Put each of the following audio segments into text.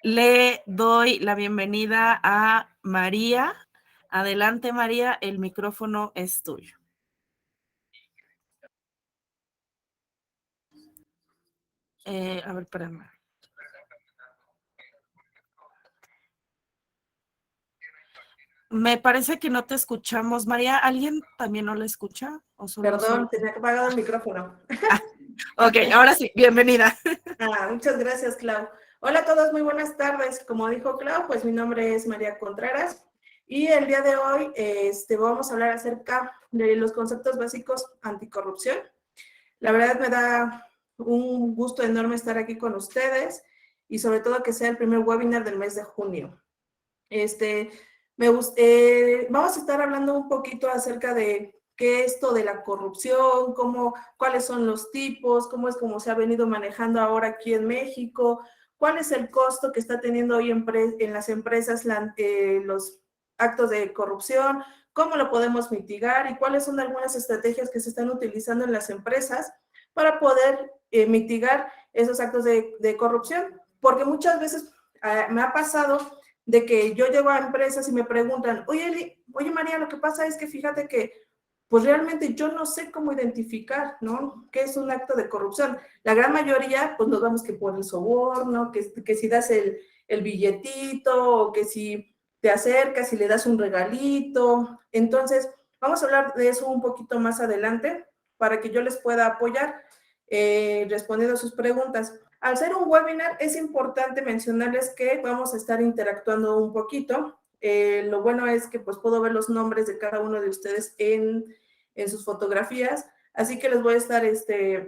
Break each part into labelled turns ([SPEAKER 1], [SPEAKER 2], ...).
[SPEAKER 1] Le doy la bienvenida a María. Adelante, María, el micrófono es tuyo. A ver, espérame. Me parece que no te escuchamos, María. ¿Alguien también no la escucha? ¿O solo
[SPEAKER 2] Perdón,
[SPEAKER 1] soy?
[SPEAKER 2] tenía que apagar el micrófono.
[SPEAKER 1] Ok, ahora sí, bienvenida.
[SPEAKER 2] Muchas gracias, Clau. Hola a todos, muy buenas tardes. Como dijo Clau, pues mi nombre es María Contreras y el día de hoy vamos a hablar acerca de los conceptos básicos anticorrupción. La verdad me da un gusto enorme estar aquí con ustedes y sobre todo que sea el primer webinar del mes de junio. Vamos a estar hablando un poquito acerca de qué es esto de la corrupción, cuáles son los tipos, cómo es como se ha venido manejando ahora aquí en México, cuál es el costo que está teniendo hoy en las empresas los actos de corrupción, cómo lo podemos mitigar y cuáles son algunas estrategias que se están utilizando en las empresas para poder mitigar esos actos de corrupción. Porque muchas veces me ha pasado de que yo llego a empresas y me preguntan, oye María, lo que pasa es que fíjate que pues realmente yo no sé cómo identificar, ¿no? ¿Qué es un acto de corrupción? La gran mayoría, pues nos vamos que por el soborno, que si das el billetito, o que si te acercas y le das un regalito. Entonces, vamos a hablar de eso un poquito más adelante para que yo les pueda apoyar respondiendo a sus preguntas. Al ser un webinar, es importante mencionarles que vamos a estar interactuando un poquito. Lo bueno es que pues puedo ver los nombres de cada uno de ustedes en sus fotografías, así que les voy a estar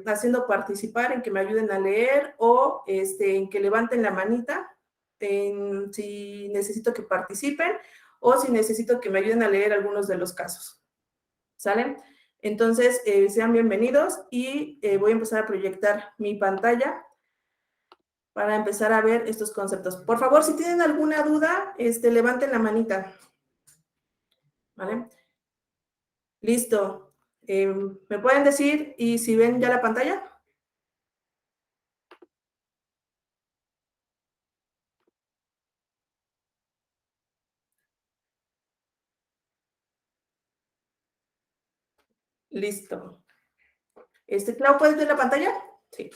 [SPEAKER 2] haciendo participar en que me ayuden a leer o en que levanten la manita si necesito que participen o si necesito que me ayuden a leer algunos de los casos. ¿Sale? Entonces, sean bienvenidos y voy a empezar a proyectar mi pantalla para empezar a ver estos conceptos. Por favor, si tienen alguna duda, levanten la manita. ¿Vale? Listo. ¿Me pueden decir y si ven ya la pantalla? Listo. Clau, ¿puedes ver la pantalla? Sí.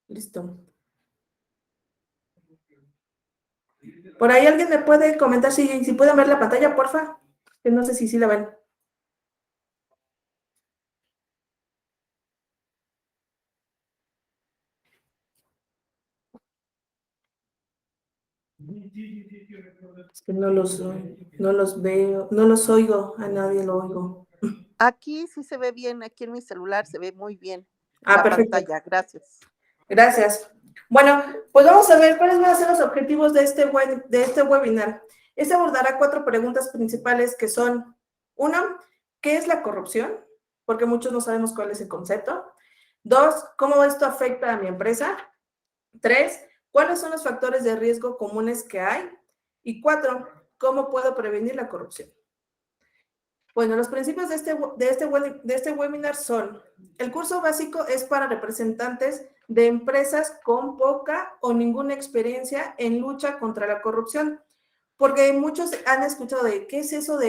[SPEAKER 2] Listo. Por ahí alguien me puede comentar si pueden ver la pantalla, porfa. Que no sé si la ven. Es que no los veo, no los oigo, a nadie lo oigo.
[SPEAKER 3] Aquí sí se ve bien, aquí en mi celular se ve muy bien la
[SPEAKER 2] Perfecto.
[SPEAKER 3] pantalla, gracias.
[SPEAKER 2] Gracias. Bueno, pues vamos a ver cuáles van a ser los objetivos de este webinar. Abordará 4 preguntas principales que son, 1, ¿qué es la corrupción? Porque muchos no sabemos cuál es el concepto. 2, ¿cómo esto afecta a mi empresa? 3, ¿cuáles son los factores de riesgo comunes que hay? Y 4, ¿cómo puedo prevenir la corrupción? Bueno, los principios de este webinar son: el curso básico es para representantes de empresas con poca o ninguna experiencia en lucha contra la corrupción, porque muchos han escuchado de qué es eso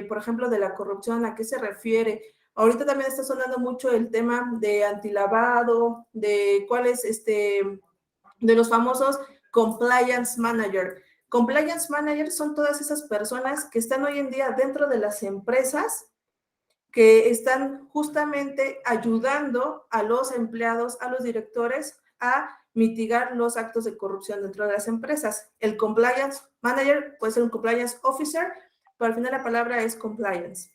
[SPEAKER 2] por ejemplo, de la corrupción, a qué se refiere. Ahorita también está sonando mucho el tema de antilavado, de cuáles, de los famosos compliance manager. Compliance managers son todas esas personas que están hoy en día dentro de las empresas que están justamente ayudando a los empleados, a los directores a mitigar los actos de corrupción dentro de las empresas. El compliance manager puede ser un compliance officer, pero al final la palabra es compliance.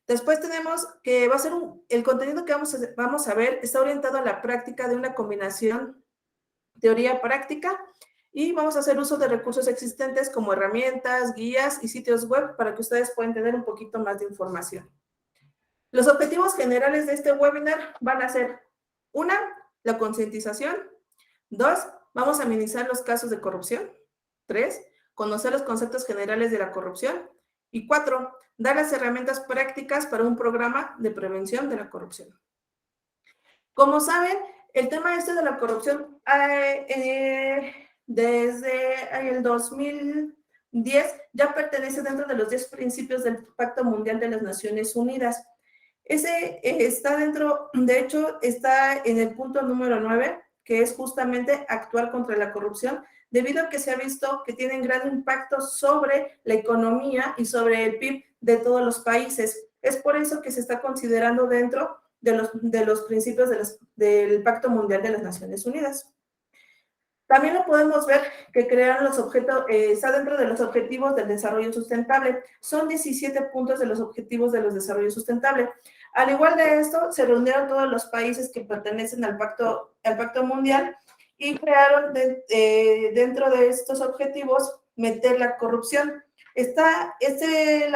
[SPEAKER 2] Después tenemos que va a ser el contenido que vamos a ver está orientado a la práctica de una combinación teoría práctica y vamos a hacer uso de recursos existentes como herramientas, guías y sitios web para que ustedes puedan tener un poquito más de información. Los objetivos generales de este webinar van a ser: 1, la concientización; 2, vamos a minimizar los casos de corrupción; 3, conocer los conceptos generales de la corrupción; y 4, dar las herramientas prácticas para un programa de prevención de la corrupción. Como saben, el tema de la corrupción desde el 2010 ya pertenece dentro de los 10 principios del Pacto Mundial de las Naciones Unidas. Ese está dentro, de hecho, está en el punto número 9, que es justamente actuar contra la corrupción, debido a que se ha visto que tienen gran impacto sobre la economía y sobre el PIB de todos los países. Es por eso que se está considerando dentro de los principios del Pacto Mundial de las Naciones Unidas. También lo podemos ver que crearon los objetos, está dentro de los objetivos del desarrollo sustentable. Son 17 puntos de los objetivos de los desarrollo sustentable. Al igual de esto, se reunieron todos los países que pertenecen al Pacto Mundial y crearon dentro de estos objetivos meter la corrupción. La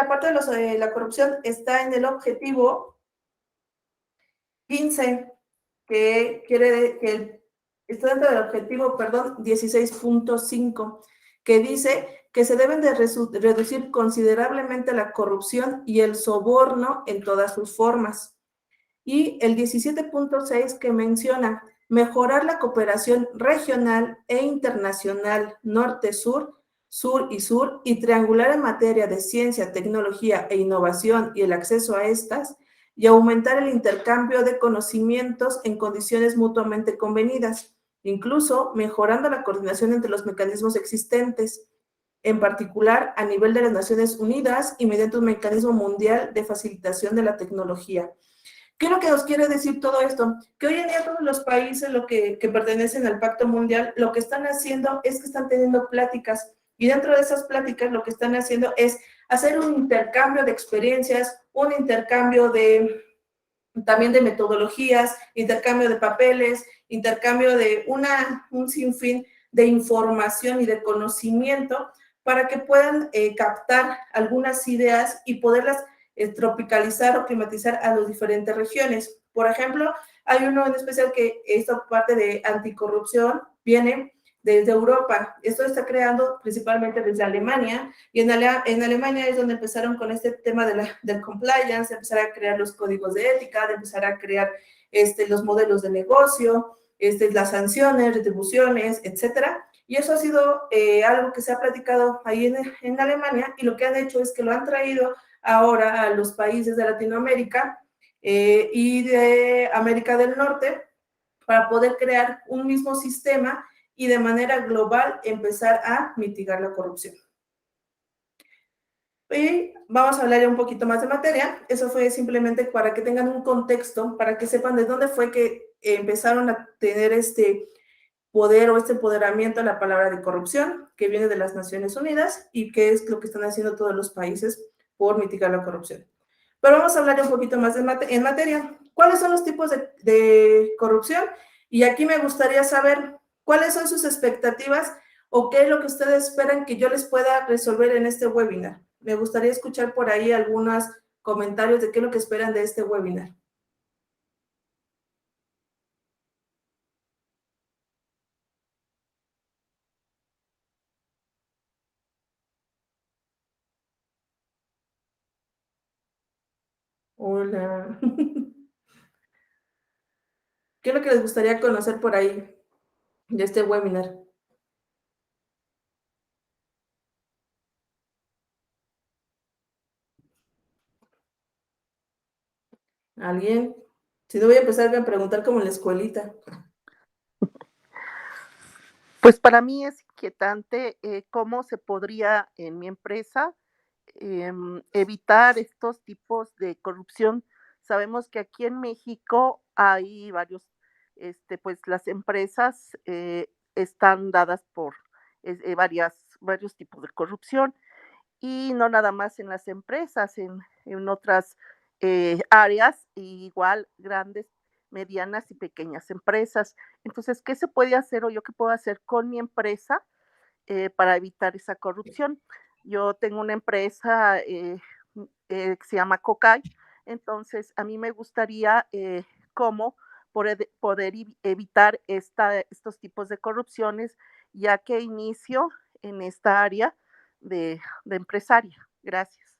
[SPEAKER 2] parte de la corrupción está en el objetivo 15, que quiere que está dentro del objetivo, 16.5, que dice que se deben de reducir considerablemente la corrupción y el soborno en todas sus formas. Y el 17.6, que menciona mejorar la cooperación regional e internacional norte-sur, sur y triangular en materia de ciencia, tecnología e innovación y el acceso a estas, y aumentar el intercambio de conocimientos en condiciones mutuamente convenidas, incluso mejorando la coordinación entre los mecanismos existentes, en particular a nivel de las Naciones Unidas y mediante un mecanismo mundial de facilitación de la tecnología. ¿Qué es lo que nos quiere decir todo esto? Que hoy en día todos los países que pertenecen al Pacto Mundial, lo que están haciendo es que están teniendo pláticas, y dentro de esas pláticas lo que están haciendo es hacer un intercambio de experiencias, un intercambio también de metodologías, intercambio de papeles, intercambio de un sinfín de información y de conocimiento para que puedan captar algunas ideas y poderlas tropicalizar o climatizar a las diferentes regiones. Por ejemplo, hay uno en especial que esta parte de anticorrupción viene desde Europa. Esto está creando principalmente desde Alemania, y en Alemania es donde empezaron con este tema del compliance, empezar a crear los códigos de ética, de empezar a crear los modelos de negocio, las sanciones, retribuciones, etcétera. Y eso ha sido algo que se ha platicado ahí en Alemania, y lo que han hecho es que lo han traído ahora a los países de Latinoamérica y de América del Norte, para poder crear un mismo sistema y de manera global empezar a mitigar la corrupción. Y vamos a hablar ya un poquito más de materia. Eso fue simplemente para que tengan un contexto, para que sepan de dónde fue que empezaron a tener este poder o este empoderamiento a la palabra de corrupción, que viene de las Naciones Unidas, y qué es lo que están haciendo todos los países por mitigar la corrupción. Pero vamos a hablar ya un poquito más en materia. ¿Cuáles son los tipos de corrupción? Y aquí me gustaría saber cuáles son sus expectativas o qué es lo que ustedes esperan que yo les pueda resolver en este webinar. Me gustaría escuchar por ahí algunos comentarios de qué es lo que esperan de este webinar. Hola. ¿Qué es lo que les gustaría conocer por ahí de este webinar? ¿Alguien? Si no, voy a empezar a preguntar como en la escuelita.
[SPEAKER 3] Pues para mí es inquietante cómo se podría en mi empresa evitar estos tipos de corrupción. Sabemos que aquí en México hay varios, pues las empresas están dadas por varios tipos de corrupción, y no nada más en las empresas, en otras áreas, igual grandes, medianas y pequeñas empresas. Entonces, ¿qué se puede hacer o yo qué puedo hacer con mi empresa para evitar esa corrupción? Yo tengo una empresa que se llama Cocay, Entonces, a mí me gustaría cómo poder evitar estos tipos de corrupciones, ya que inicio en esta área de empresaria. Gracias.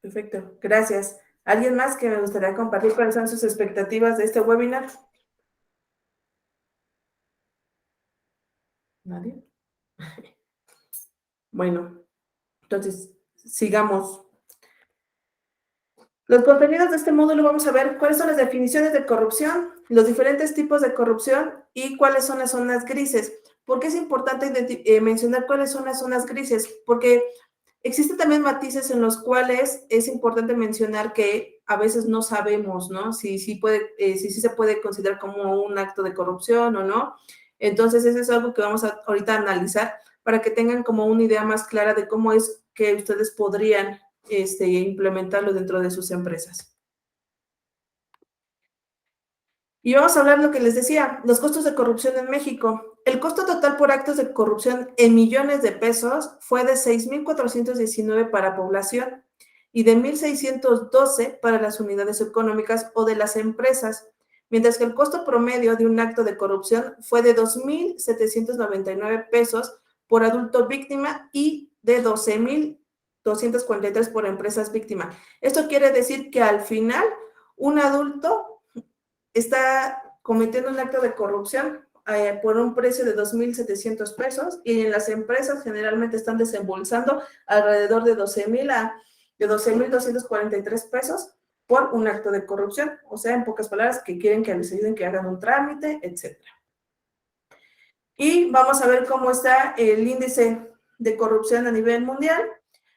[SPEAKER 2] Perfecto, gracias. ¿Alguien más que me gustaría compartir cuáles son sus expectativas de este webinar? ¿Nadie? Bueno, entonces sigamos. Los contenidos de este módulo vamos a ver cuáles son las definiciones de corrupción, los diferentes tipos de corrupción y cuáles son las zonas grises. ¿Por qué es importante mencionar cuáles son las zonas grises? Porque existen también matices en los cuales es importante mencionar que a veces no sabemos, ¿no? Si se puede considerar como un acto de corrupción o no. Entonces, eso es algo que vamos a ahorita analizar para que tengan como una idea más clara de cómo es que ustedes podrían implementarlo dentro de sus empresas. Y vamos a hablar lo que les decía, los costos de corrupción en México. El costo total por actos de corrupción en millones de pesos fue de 6,419 para población y de 1,612 para las unidades económicas o de las empresas, mientras que el costo promedio de un acto de corrupción fue de 2,799 pesos por adulto víctima y de 12,243 por empresas víctima. Esto quiere decir que al final un adulto está cometiendo un acto de corrupción por un precio de 2,700 pesos y en las empresas generalmente están desembolsando alrededor de 12,243 pesos por un acto de corrupción. O sea, en pocas palabras, que quieren que les ayuden, que hagan un trámite, etc. Y vamos a ver cómo está el índice de corrupción a nivel mundial.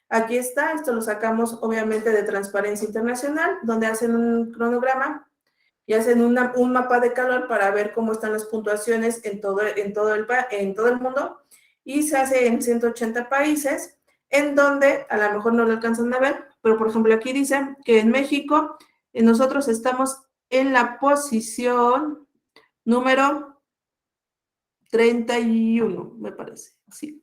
[SPEAKER 2] Aquí está, esto lo sacamos obviamente de Transparencia Internacional, donde hacen un cronograma y hacen un mapa de calor para ver cómo están las puntuaciones en todo el mundo, y se hace en 180 países, en donde a lo mejor no lo alcanzan a ver, pero por ejemplo aquí dice que en México nosotros estamos en la posición número 31, me parece, sí.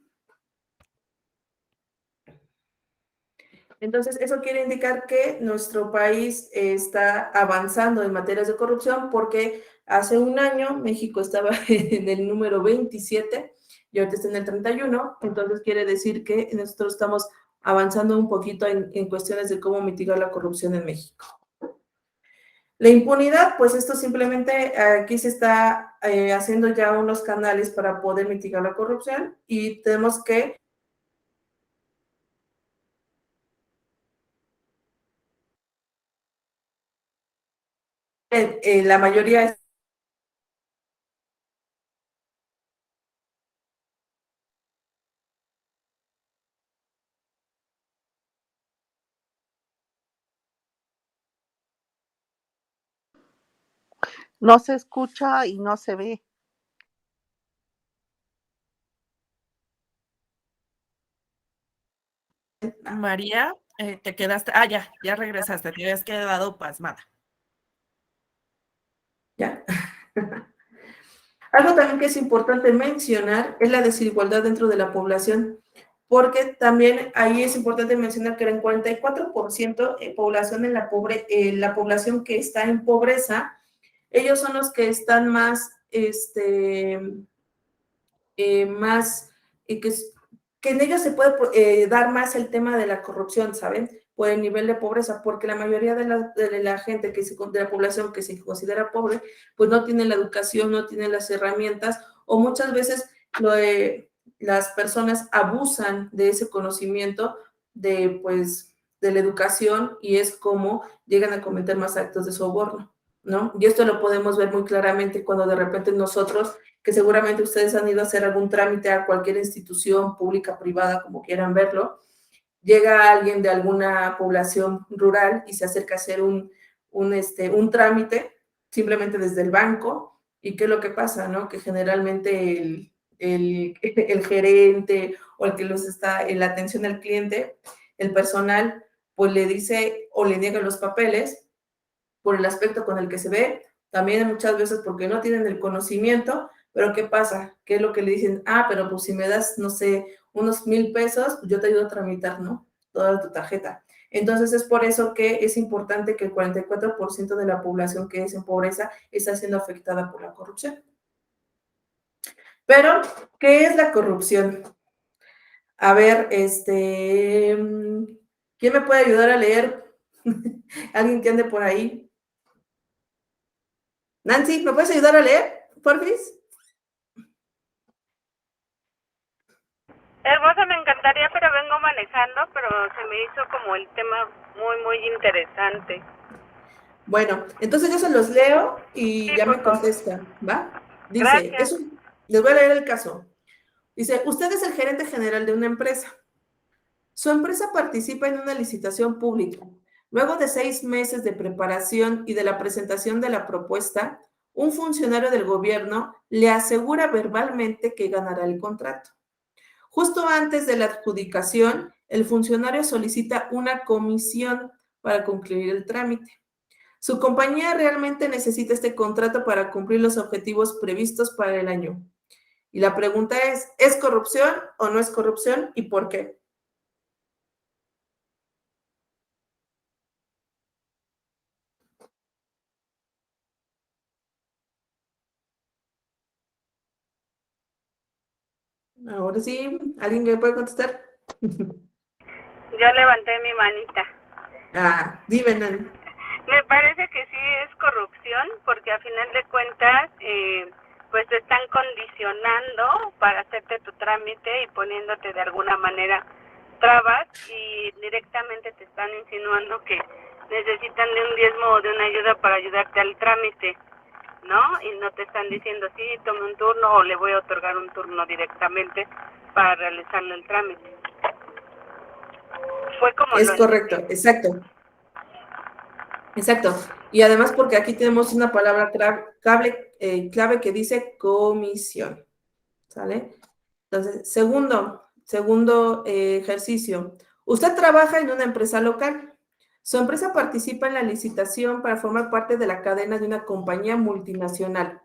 [SPEAKER 2] Entonces, eso quiere indicar que nuestro país está avanzando en materias de corrupción, porque hace un año México estaba en el número 27 y ahorita está en el 31, entonces quiere decir que nosotros estamos avanzando un poquito en cuestiones de cómo mitigar la corrupción en México. La impunidad, pues esto simplemente aquí se está haciendo ya unos canales para poder mitigar la corrupción y tenemos que la mayoría.
[SPEAKER 3] No se escucha y no se ve.
[SPEAKER 1] María, te quedaste, ya regresaste, te habías quedado pasmada.
[SPEAKER 2] Ya. Algo también que es importante mencionar es la desigualdad dentro de la población, porque también ahí es importante mencionar que el 44% población en la población que está en pobreza, ellos son los que están más, que en ellos se puede dar más el tema de la corrupción, ¿saben? Por el nivel de pobreza, porque la mayoría de la gente de la población que se considera pobre, pues no tiene la educación, no tiene las herramientas, o muchas veces las personas abusan de ese conocimiento de la educación, y es como llegan a cometer más actos de soborno, ¿no? Y esto lo podemos ver muy claramente cuando de repente nosotros, que seguramente ustedes han ido a hacer algún trámite a cualquier institución pública, privada, como quieran verlo, llega alguien de alguna población rural y se acerca a hacer un trámite simplemente desde el banco, y ¿qué es lo que pasa, no? Que generalmente el gerente o el que los está en la atención al cliente, el personal, pues le dice o le niega los papeles por el aspecto con el que se ve, también muchas veces porque no tienen el conocimiento. Pero ¿qué pasa? ¿Qué es lo que le dicen? Pero pues si me das, no sé, unos 1,000 pesos, yo te ayudo a tramitar, ¿no? Toda tu tarjeta. Entonces, es por eso que es importante que el 44% de la población que es en pobreza está siendo afectada por la corrupción. Pero, ¿qué es la corrupción? A ver, ¿quién me puede ayudar a leer? ¿Alguien que ande por ahí? Nancy, ¿me puedes ayudar a leer, porfis?
[SPEAKER 4] Hermosa, me encantaría, pero vengo manejando, pero se me hizo como el tema muy interesante.
[SPEAKER 2] Bueno, entonces yo se los leo y
[SPEAKER 4] Sí,
[SPEAKER 2] ya
[SPEAKER 4] por
[SPEAKER 2] me
[SPEAKER 4] favor.
[SPEAKER 2] contestan, ¿va? Dice,
[SPEAKER 4] Gracias.
[SPEAKER 2] les voy a leer el caso. Dice, usted es el gerente general de una empresa. Su empresa participa en una licitación pública. Luego de 6 meses de preparación y de la presentación de la propuesta, un funcionario del gobierno le asegura verbalmente que ganará el contrato. Justo antes de la adjudicación, el funcionario solicita una comisión para concluir el trámite. Su compañía realmente necesita este contrato para cumplir los objetivos previstos para el año. Y la pregunta ¿es corrupción o no es corrupción y por qué? Ahora sí, ¿alguien me puede contestar?
[SPEAKER 4] Yo levanté mi manita.
[SPEAKER 2] Dime, Nan.
[SPEAKER 4] Me parece que sí es corrupción, porque a final de cuentas, pues te están condicionando para hacerte tu trámite y poniéndote de alguna manera trabas y directamente te están insinuando que necesitan de un diezmo o de una ayuda para ayudarte al trámite, ¿no? Y no te están diciendo, sí, tome un turno o le voy a otorgar un turno directamente para realizarle el trámite. Fue como
[SPEAKER 2] Es
[SPEAKER 4] lo
[SPEAKER 2] correcto,
[SPEAKER 4] entendí.
[SPEAKER 2] exacto. Exacto. Y además porque aquí tenemos una palabra clave que dice comisión. ¿Sale? Entonces, segundo ejercicio. Usted trabaja en una empresa local. Su empresa participa en la licitación para formar parte de la cadena de una compañía multinacional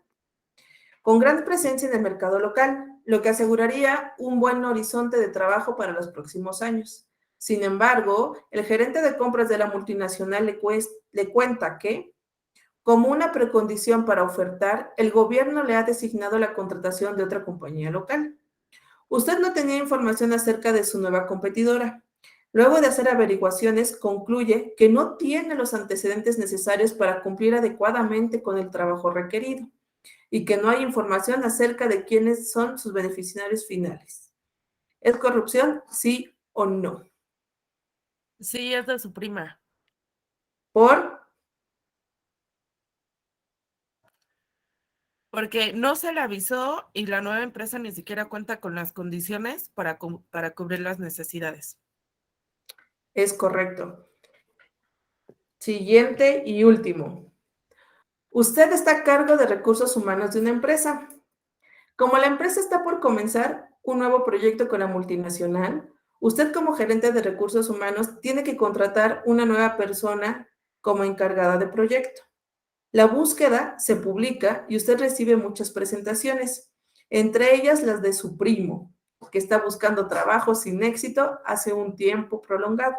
[SPEAKER 2] con gran presencia en el mercado local, lo que aseguraría un buen horizonte de trabajo para los próximos años. Sin embargo, el gerente de compras de la multinacional le cuenta que, como una precondición para ofertar, el gobierno le ha designado la contratación de otra compañía local. Usted no tenía información acerca de su nueva competidora. Luego de hacer averiguaciones, concluye que no tiene los antecedentes necesarios para cumplir adecuadamente con el trabajo requerido y que no hay información acerca de quiénes son sus beneficiarios finales. ¿Es corrupción? ¿Sí o no?
[SPEAKER 1] Sí, es de su prima.
[SPEAKER 2] ¿Por?
[SPEAKER 1] Porque no se le avisó y la nueva empresa ni siquiera cuenta con las condiciones para cubrir las necesidades.
[SPEAKER 2] Es correcto. Siguiente y último. Usted está a cargo de recursos humanos de una empresa. Como la empresa está por comenzar un nuevo proyecto con la multinacional, usted como gerente de recursos humanos tiene que contratar una nueva persona como encargada de proyecto. La búsqueda se publica y usted recibe muchas presentaciones, entre ellas las de su primo, que está buscando trabajo sin éxito hace un tiempo prolongado.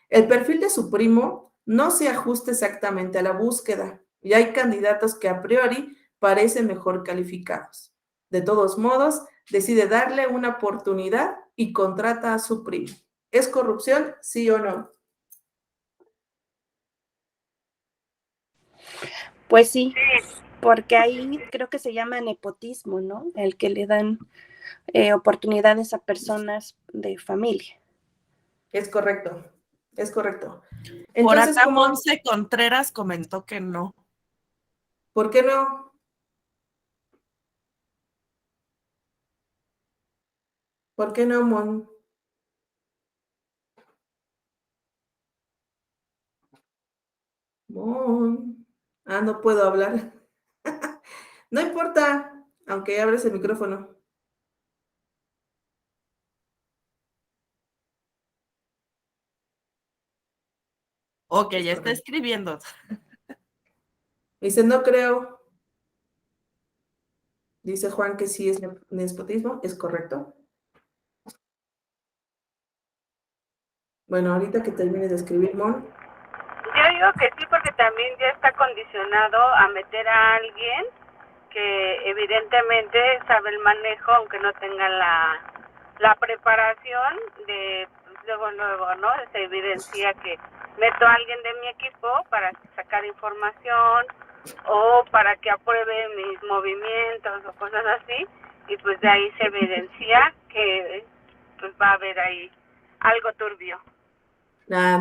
[SPEAKER 2] El perfil de su primo no se ajusta exactamente a la búsqueda y hay candidatos que a priori parecen mejor calificados. De todos modos, decide darle una oportunidad y contrata a su primo. ¿Es corrupción, sí o no?
[SPEAKER 5] Pues sí,
[SPEAKER 4] Sí,
[SPEAKER 5] porque ahí creo que se llama nepotismo, ¿no? El que le dan oportunidades a personas de familia.
[SPEAKER 2] Es correcto, es correcto.
[SPEAKER 1] Por
[SPEAKER 2] Entonces,
[SPEAKER 1] acá Monse Contreras comentó que no.
[SPEAKER 2] ¿por qué no? ¿Por qué no, Mon? Mon. No puedo hablar. No importa, aunque abres el micrófono.
[SPEAKER 1] Ok,
[SPEAKER 2] Es
[SPEAKER 1] ya está
[SPEAKER 2] correcto.
[SPEAKER 1] escribiendo.
[SPEAKER 2] Dice, no creo. Dice Juan que sí es nepotismo. ¿Es correcto? Bueno, ahorita que termine de escribir, Mon.
[SPEAKER 4] Yo digo que sí, porque también ya está condicionado a meter a alguien que evidentemente sabe el manejo, aunque no tenga la preparación de luego, ¿no? Se evidencia que meto a alguien de mi equipo para sacar información o para que apruebe mis movimientos o cosas así, y pues de ahí se evidencia que pues va a haber ahí algo turbio.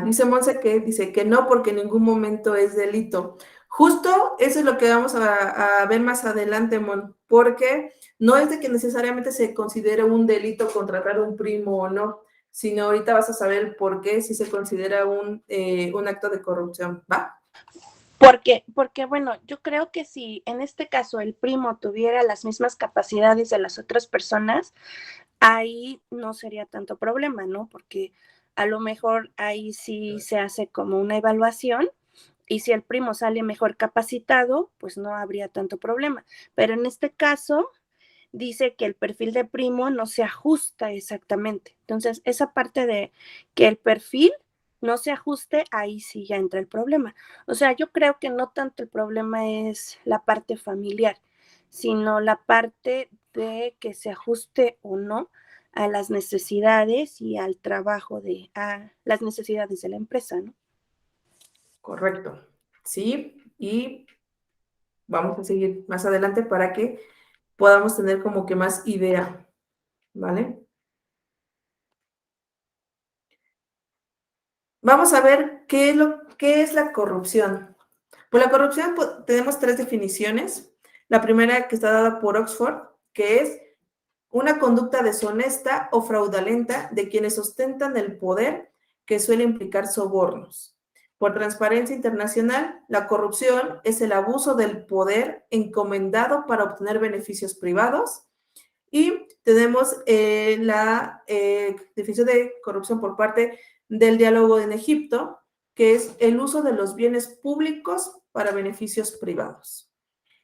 [SPEAKER 2] Dice Monse que dice que no, porque en ningún momento es delito. Justo eso es lo que vamos a ver más adelante, Mon, porque no es de que necesariamente se considere un delito contratar un primo o no, sino ahorita vas a saber por qué si se considera un acto de corrupción, ¿va?
[SPEAKER 5] Porque, bueno, yo creo que si en este caso el primo tuviera las mismas capacidades de las otras personas, ahí no sería tanto problema, ¿no? Porque a lo mejor ahí sí se hace como una evaluación y si el primo sale mejor capacitado, pues no habría tanto problema. Pero en este caso dice que el perfil de primo no se ajusta exactamente. Entonces, esa parte de que el perfil no se ajuste, ahí sí ya entra el problema. O sea, yo creo que no tanto el problema es la parte familiar, sino la parte de que se ajuste o no a las necesidades y al trabajo a las necesidades de la empresa, ¿no?
[SPEAKER 2] Correcto. Sí, y vamos a seguir más adelante para que podamos tener como que más idea, ¿vale? Vamos a ver qué es la corrupción. Pues la corrupción tenemos 3 definiciones. La primera, que está dada por Oxford, que es una conducta deshonesta o fraudulenta de quienes ostentan el poder, que suele implicar sobornos. Por Transparencia Internacional, la corrupción es el abuso del poder encomendado para obtener beneficios privados. Y tenemos la definición de corrupción por parte del Diálogo en Egipto, que es el uso de los bienes públicos para beneficios privados.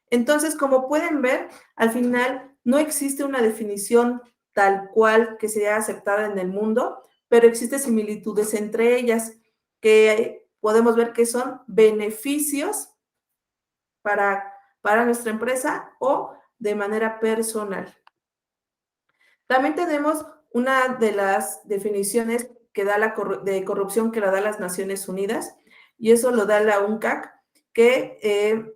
[SPEAKER 2] Entonces, como pueden ver, al final no existe una definición tal cual que sea aceptada en el mundo, pero existen similitudes entre ellas que podemos ver que son beneficios para nuestra empresa o de manera personal. También tenemos una de las definiciones que da de corrupción que la da las Naciones Unidas, y eso lo da la UNCAC, que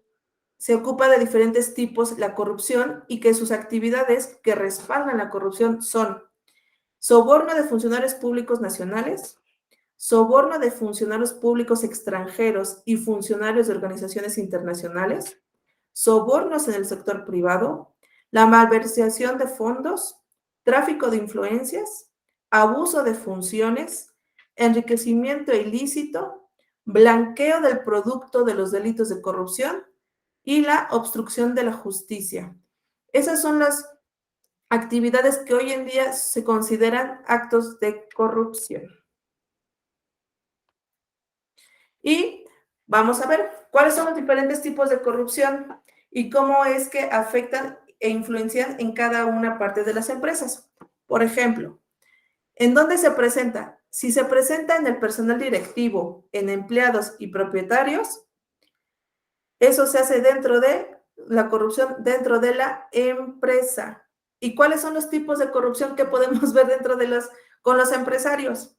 [SPEAKER 2] se ocupa de diferentes tipos la corrupción y que sus actividades que respaldan la corrupción son soborno de funcionarios públicos nacionales, soborno de funcionarios públicos extranjeros y funcionarios de organizaciones internacionales, sobornos en el sector privado, la malversación de fondos, tráfico de influencias, abuso de funciones, enriquecimiento ilícito, blanqueo del producto de los delitos de corrupción y la obstrucción de la justicia. Esas son las actividades que hoy en día se consideran actos de corrupción. Y vamos a ver cuáles son los diferentes tipos de corrupción y cómo es que afectan e influencian en cada una parte de las empresas. Por ejemplo, ¿en dónde se presenta? Si se presenta en el personal directivo, en empleados y propietarios, eso se hace dentro de la corrupción dentro de la empresa. ¿Y cuáles son los tipos de corrupción que podemos ver con los empresarios?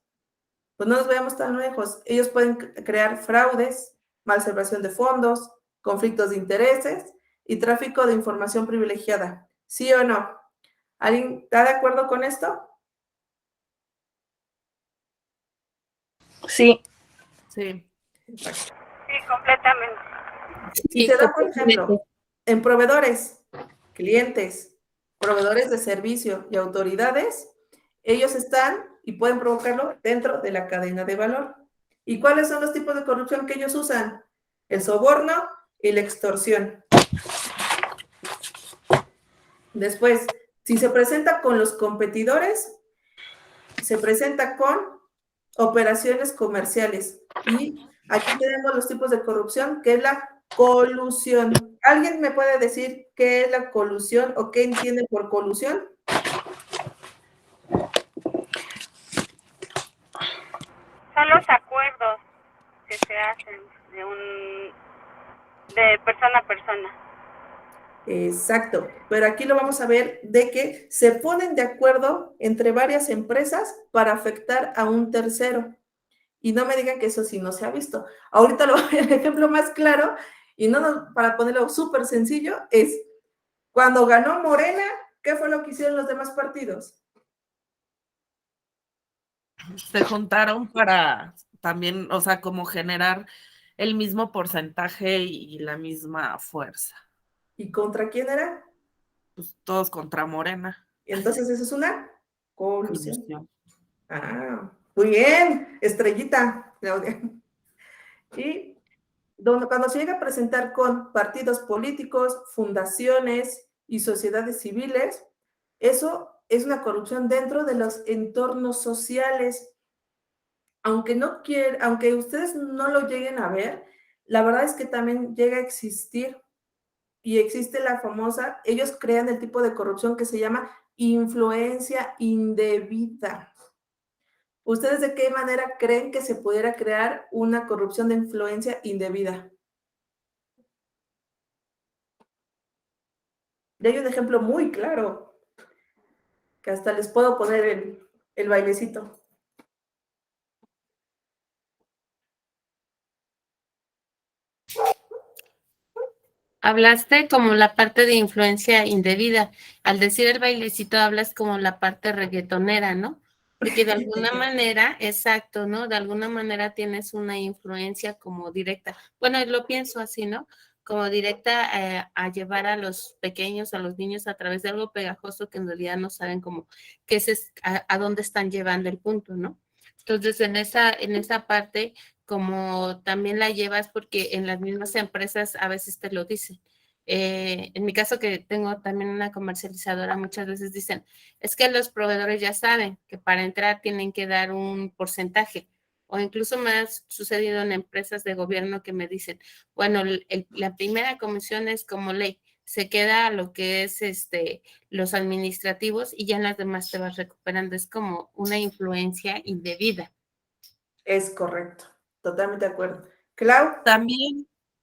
[SPEAKER 2] Pues no nos veamos tan lejos. Ellos pueden crear fraudes, malversación de fondos, conflictos de intereses y tráfico de información privilegiada. ¿Sí o no? ¿Alguien está de acuerdo con esto?
[SPEAKER 5] Sí.
[SPEAKER 1] Sí.
[SPEAKER 4] Sí, completamente.
[SPEAKER 2] Y se da, por ejemplo, en proveedores, clientes, proveedores de servicio y autoridades, ellos están y pueden provocarlo dentro de la cadena de valor. ¿Y cuáles son los tipos de corrupción que ellos usan? El soborno y la extorsión. Después, si se presenta con los competidores, se presenta con operaciones comerciales. Y aquí tenemos los tipos de corrupción, que es la colusión. ¿Alguien me puede decir qué es la colusión o qué entiende por colusión?
[SPEAKER 4] Son los acuerdos que se hacen de persona a persona.
[SPEAKER 2] Exacto, pero aquí lo vamos a ver de que se ponen de acuerdo entre varias empresas para afectar a un tercero. Y no me digan que eso sí no se ha visto. Ahorita el ejemplo más claro, y para ponerlo súper sencillo, es cuando ganó Morena, ¿qué fue lo que hicieron los demás partidos?
[SPEAKER 1] Se juntaron para también, o sea, como generar el mismo porcentaje y la misma fuerza.
[SPEAKER 2] ¿Y contra quién era?
[SPEAKER 1] Pues todos contra Morena.
[SPEAKER 2] Entonces eso es una colusión.
[SPEAKER 1] Colusión.
[SPEAKER 2] Ah, muy bien, estrellita, Claudia. Y cuando se llega a presentar con partidos políticos, fundaciones y sociedades civiles, eso es una corrupción dentro de los entornos sociales. Aunque ustedes no lo lleguen a ver, la verdad es que también llega a existir y existe la famosa, ellos crean el tipo de corrupción que se llama influencia indebida. ¿Ustedes de qué manera creen que se pudiera crear una corrupción de influencia indebida? Y hay un ejemplo muy claro, que hasta les puedo poner el bailecito.
[SPEAKER 6] Hablaste como la parte de influencia indebida. Al decir el bailecito, hablas como la parte reggaetonera, ¿no? Porque de alguna manera, exacto, ¿no? De alguna manera tienes una influencia como directa. Bueno, lo pienso así, ¿no? Como directa a llevar a los pequeños, a los niños a través de algo pegajoso que en realidad no saben cómo, qué es, a dónde están llevando el punto, ¿no? Entonces, en esa parte como también la llevas porque en las mismas empresas a veces te lo dicen. En mi caso que tengo también una comercializadora, muchas veces dicen, es que los proveedores ya saben que para entrar tienen que dar un porcentaje. O incluso me ha sucedido en empresas de gobierno que me dicen, bueno, la primera comisión es como ley, se queda a lo que es los administrativos y ya en las demás te vas recuperando. Es como una influencia indebida.
[SPEAKER 2] Es correcto, totalmente de acuerdo. Clau.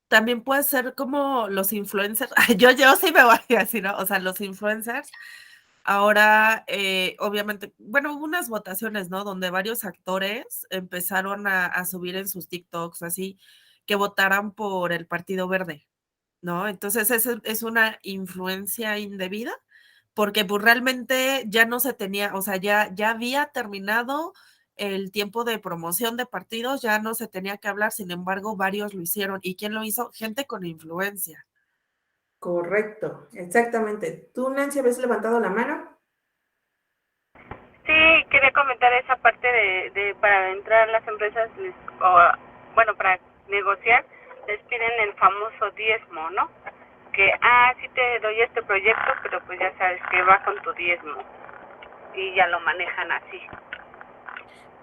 [SPEAKER 1] También puede ser como los influencers. Yo sí me voy a decir, ¿no? O sea, los influencers. Ahora, obviamente, bueno, hubo unas votaciones, ¿no? Donde varios actores empezaron a subir en sus TikToks, así, que votaran por el Partido Verde, ¿no? Entonces, es una influencia indebida, porque pues realmente ya no se tenía, o sea, ya había terminado el tiempo de promoción de partidos, ya no se tenía que hablar, sin embargo, varios lo hicieron. ¿Y quién lo hizo? Gente con influencia.
[SPEAKER 2] Correcto, exactamente. ¿Tú, Nancy, habías levantado la mano?
[SPEAKER 4] Sí, quería comentar esa parte de para entrar a las empresas, bueno, para negociar, les piden el famoso diezmo, ¿no? Que, sí te doy este proyecto, pero pues ya sabes que va con tu diezmo. Y ya lo manejan así.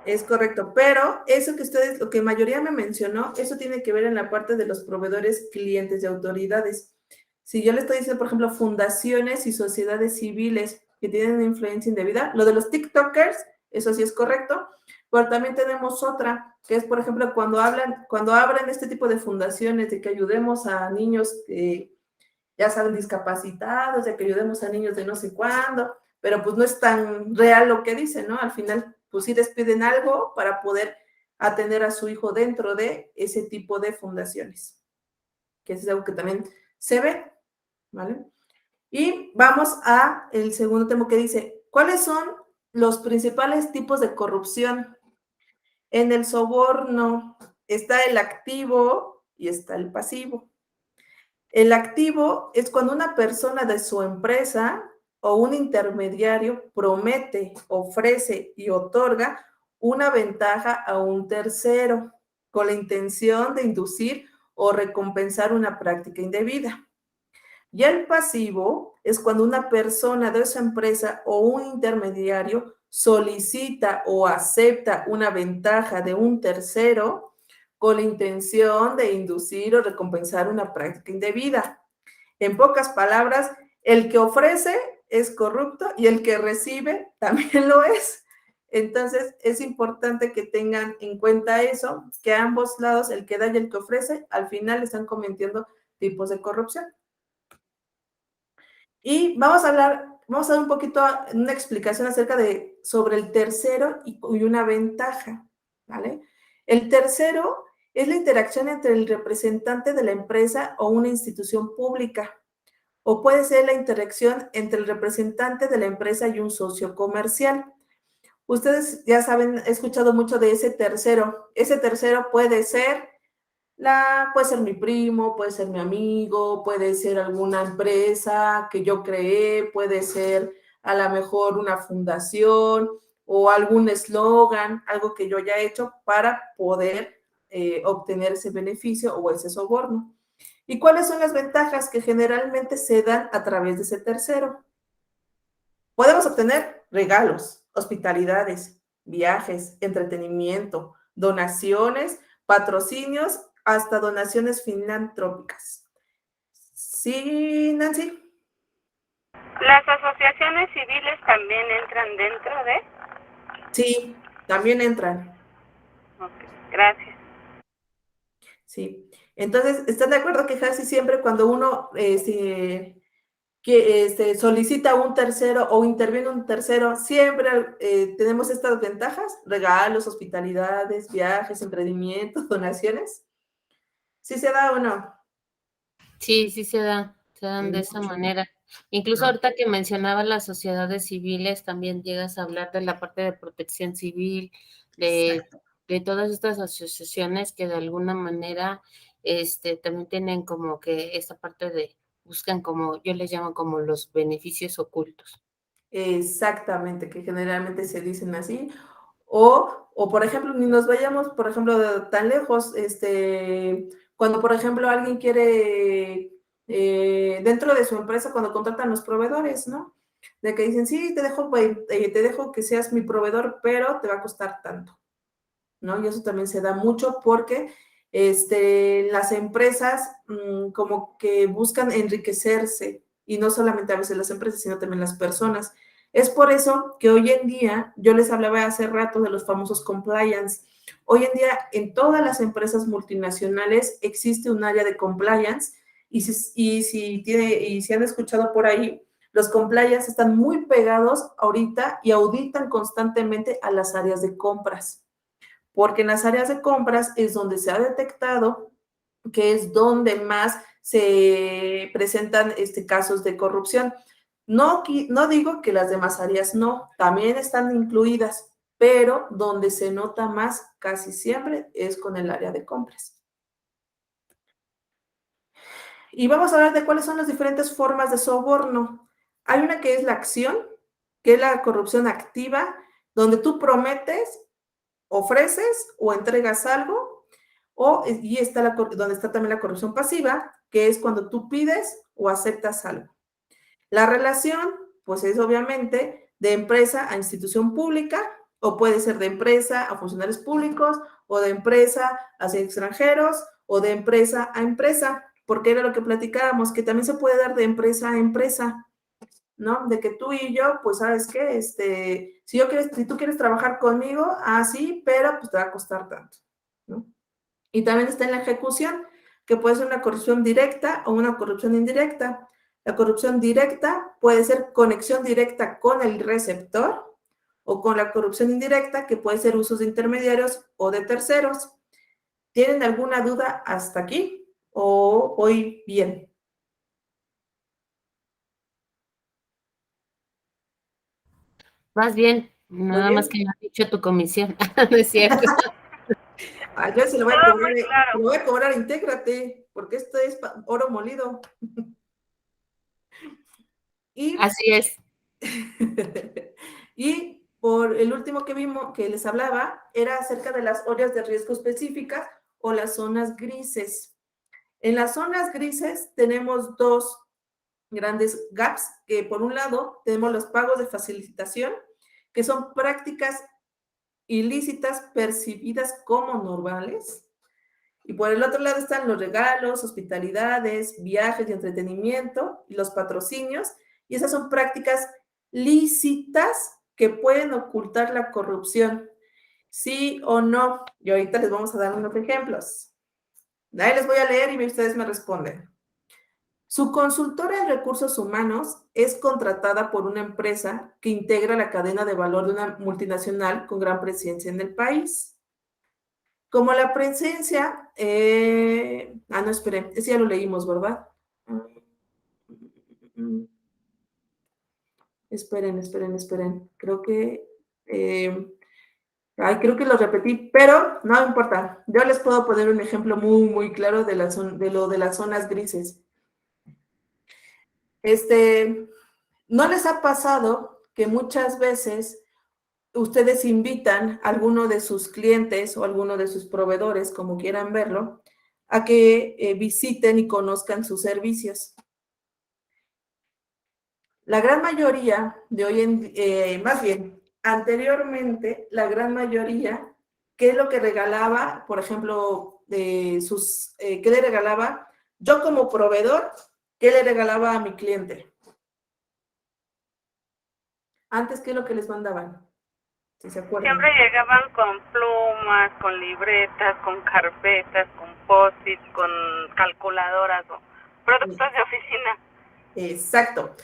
[SPEAKER 2] Es correcto, pero eso que ustedes, lo que mayoría me mencionó, eso tiene que ver en la parte de los proveedores, clientes y autoridades. Si yo le estoy diciendo, por ejemplo, fundaciones y sociedades civiles que tienen influencia indebida, lo de los TikTokers, eso sí es correcto, pero también tenemos otra, que es, por ejemplo, cuando abren este tipo de fundaciones de que ayudemos a niños ya saben, discapacitados, de que ayudemos a niños de no sé cuándo, pero pues no es tan real lo que dicen, ¿no? Al final, pues sí les piden algo para poder atender a su hijo dentro de ese tipo de fundaciones, que es algo que también se ve, ¿vale? Y vamos a el segundo tema que dice, ¿cuáles son los principales tipos de corrupción? En el soborno está el activo y está el pasivo. El activo es cuando una persona de su empresa o un intermediario promete, ofrece y otorga una ventaja a un tercero con la intención de inducir o recompensar una práctica indebida. Y el pasivo es cuando una persona de esa empresa o un intermediario solicita o acepta una ventaja de un tercero con la intención de inducir o recompensar una práctica indebida. En pocas palabras, el que ofrece es corrupto y el que recibe también lo es. Entonces, es importante que tengan en cuenta eso, que a ambos lados, el que da y el que ofrece, al final están cometiendo tipos de corrupción. Y vamos a dar un poquito, una explicación acerca sobre el tercero y una ventaja, ¿vale? El tercero es la interacción entre el representante de la empresa o una institución pública, o puede ser la interacción entre el representante de la empresa y un socio comercial. Ustedes ya saben, he escuchado mucho de ese tercero. Ese tercero puede ser mi primo, puede ser mi amigo, puede ser alguna empresa que yo creé, puede ser a lo mejor una fundación o algún eslogan, algo que yo haya hecho para poder obtener ese beneficio o ese soborno. ¿Y cuáles son las ventajas que generalmente se dan a través de ese tercero? Podemos obtener regalos, hospitalidades, viajes, entretenimiento, donaciones, patrocinios, hasta donaciones filantrópicas. ¿Sí, Nancy?
[SPEAKER 4] ¿Las asociaciones civiles también entran dentro de?
[SPEAKER 2] Sí, también entran.
[SPEAKER 4] Ok, gracias.
[SPEAKER 2] Sí. Entonces, ¿están de acuerdo que casi siempre cuando uno solicita un tercero o interviene un tercero, siempre tenemos estas ventajas? Regalos, hospitalidades, viajes, emprendimientos, donaciones. ¿Sí se da o no?
[SPEAKER 6] Sí, sí se dan de esa manera. Incluso ahorita que mencionaba las sociedades civiles, también llegas a hablar de la parte de protección civil, de todas estas asociaciones que de alguna manera también tienen como que esta parte de, buscan como, yo les llamo como los beneficios ocultos.
[SPEAKER 2] Exactamente, que generalmente se dicen así. O por ejemplo, ni nos vayamos, por ejemplo, tan lejos, cuando, por ejemplo, alguien quiere, dentro de su empresa, cuando contratan los proveedores, ¿no? De que dicen, sí, te dejo que seas mi proveedor, pero te va a costar tanto, ¿no? Y eso también se da mucho porque las empresas como que buscan enriquecerse, y no solamente a veces las empresas, sino también las personas. Es por eso que hoy en día, yo les hablaba hace rato de los famosos compliance. Hoy en día, en todas las empresas multinacionales existe un área de compliance, y si han escuchado por ahí, los compliance están muy pegados ahorita y auditan constantemente a las áreas de compras, porque en las áreas de compras es donde se ha detectado que es donde más se presentan casos de corrupción. No digo que las demás áreas no, también están incluidas, pero donde se nota más casi siempre es con el área de compras. Y vamos a hablar de cuáles son las diferentes formas de soborno. Hay una que es la acción, que es la corrupción activa, donde tú prometes, ofreces o entregas algo, y está donde está también la corrupción pasiva, que es cuando tú pides o aceptas algo. La relación, pues es obviamente de empresa a institución pública, o puede ser de empresa a funcionarios públicos, o de empresa hacia extranjeros, o de empresa a empresa, porque era lo que platicábamos, que también se puede dar de empresa a empresa, ¿no? De que tú y yo, pues, ¿sabes qué? Si tú quieres trabajar conmigo, sí, pero pues te va a costar tanto, ¿no? Y también está en la ejecución, que puede ser una corrupción directa o una corrupción indirecta. La corrupción directa puede ser conexión directa con el receptor, o con la corrupción indirecta, que puede ser usos de intermediarios o de terceros. ¿Tienen alguna duda hasta aquí? ¿O voy bien?
[SPEAKER 6] Más bien, nada más que no has dicho tu comisión. No es cierto.
[SPEAKER 2] Yo se lo voy a
[SPEAKER 4] Todo
[SPEAKER 2] cobrar,
[SPEAKER 4] muy claro.
[SPEAKER 2] se lo voy a cobrar, intégrate, porque esto es oro molido. Y,
[SPEAKER 6] Así es.
[SPEAKER 2] y por el último que vimos, que les hablaba, era acerca de las áreas de riesgo específicas o las zonas grises. En las zonas grises tenemos dos grandes gaps, que por un lado tenemos los pagos de facilitación, que son prácticas ilícitas percibidas como normales. Y por el otro lado están los regalos, hospitalidades, viajes y entretenimiento, y los patrocinios, y esas son prácticas lícitas que pueden ocultar la corrupción. ¿Sí o no? Y ahorita les vamos a dar unos ejemplos. Ahí les voy a leer y ustedes me responden. Su consultora en recursos humanos es contratada por una empresa que integra la cadena de valor de una multinacional con gran presencia en el país. Como la presencia... no, esperen, ese ya lo leímos, ¿verdad? Esperen. Creo que... creo que lo repetí, pero no importa. Yo les puedo poner un ejemplo muy, muy claro de lo de las zonas grises. ¿No les ha pasado que muchas veces ustedes invitan a alguno de sus clientes o a alguno de sus proveedores, como quieran verlo, a que visiten y conozcan sus servicios? La gran mayoría de hoy en más bien, anteriormente, la gran mayoría, ¿qué es lo que regalaba? Por ejemplo, ¿qué le regalaba? Yo como proveedor, ¿qué le regalaba a mi cliente? Antes, ¿qué es lo que les mandaban? Si se acuerdan.
[SPEAKER 4] Siempre llegaban con plumas, con libretas, con carpetas, con post-it, con calculadoras o productos de oficina.
[SPEAKER 2] Exacto.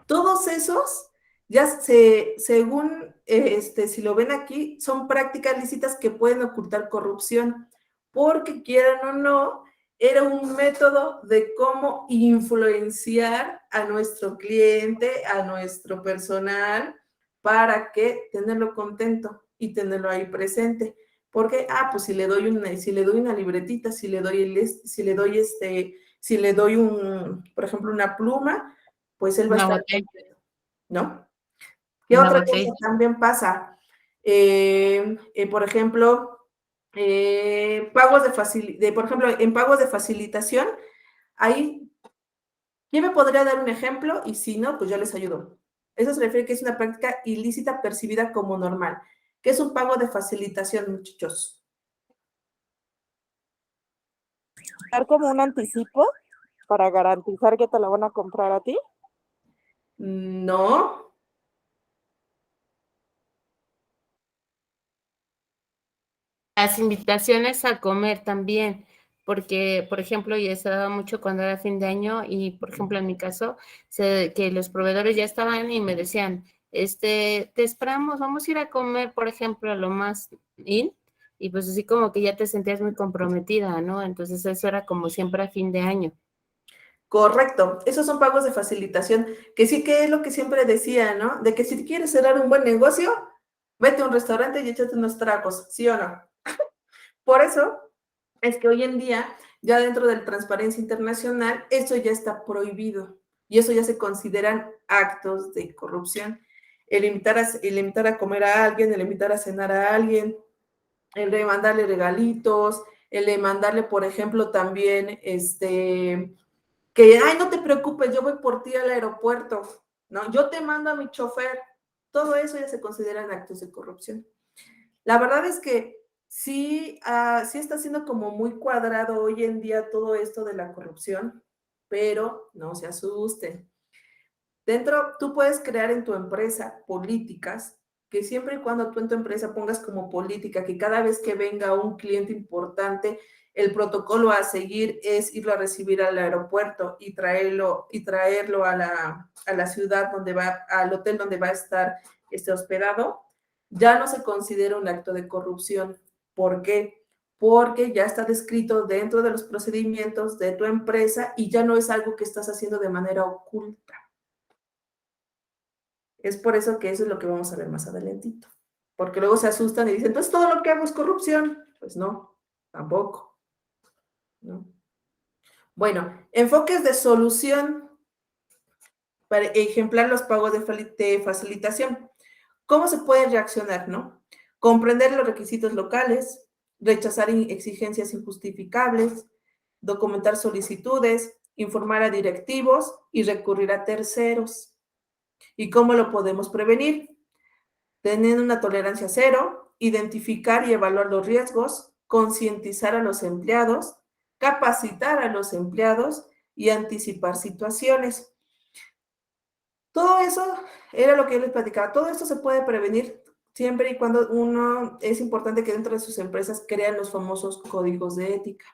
[SPEAKER 2] Todos esos, ya según, si lo ven aquí, son prácticas lícitas que pueden ocultar corrupción, porque quieran o no, era un método de cómo influenciar a nuestro cliente, a nuestro personal, para que tenerlo contento y tenerlo ahí presente. Porque, pues si le doy una libretita, si le doy por ejemplo, una pluma, pues él va a estar contento, ¿no? ¿Qué otra cosa también pasa? Por ejemplo, por ejemplo, en pagos de facilitación, ahí, ¿quién me podría dar un ejemplo? Y si no, pues yo les ayudo. Eso se refiere a que es una práctica ilícita percibida como normal. ¿Qué es un pago de facilitación, muchachos?
[SPEAKER 7] Dar como un anticipo para garantizar que te la van a comprar a ti.
[SPEAKER 2] No.
[SPEAKER 6] Las invitaciones a comer también, porque, por ejemplo, ya se daba mucho cuando era fin de año y, por ejemplo, en mi caso, que los proveedores ya estaban y me decían, te esperamos, vamos a ir a comer, por ejemplo, a lo más in, y pues así como que ya te sentías muy comprometida, ¿no? Entonces eso era como siempre a fin de año.
[SPEAKER 2] Correcto, esos son pagos de facilitación, que sí que es lo que siempre decía, ¿no? De que si quieres cerrar un buen negocio, vete a un restaurante y échate unos tragos, ¿sí o no? Por eso es que hoy en día, ya dentro de la Transparencia Internacional, eso ya está prohibido y eso ya se consideran actos de corrupción. El invitar a comer a alguien, el invitar a cenar a alguien, el de mandarle regalitos, el de mandarle, por ejemplo, también, que, no te preocupes, yo voy por ti al aeropuerto, ¿no? Yo te mando a mi chofer. Todo eso ya se consideran actos de corrupción. La verdad es que sí está siendo como muy cuadrado hoy en día todo esto de la corrupción, pero no se asusten. Tú puedes crear en tu empresa políticas que siempre y cuando tú en tu empresa pongas como política que cada vez que venga un cliente importante, el protocolo a seguir es irlo a recibir al aeropuerto y traerlo a la ciudad al hotel donde va a estar hospedado, ya no se considera un acto de corrupción. ¿Por qué? Porque ya está descrito dentro de los procedimientos de tu empresa y ya no es algo que estás haciendo de manera oculta. Es por eso que eso es lo que vamos a ver más adelantito. Porque luego se asustan y dicen, entonces todo lo que hago es corrupción. Pues no, tampoco. ¿No? Bueno, enfoques de solución para ejemplar los pagos de facilitación. ¿Cómo se puede reaccionar, no? Comprender los requisitos locales, rechazar exigencias injustificables, documentar solicitudes, informar a directivos y recurrir a terceros. ¿Y cómo lo podemos prevenir? Tener una tolerancia cero, identificar y evaluar los riesgos, concientizar a los empleados, capacitar a los empleados y anticipar situaciones. Todo eso era lo que yo les platicaba. Todo esto se puede prevenir siempre y cuando es importante que dentro de sus empresas crean los famosos códigos de ética.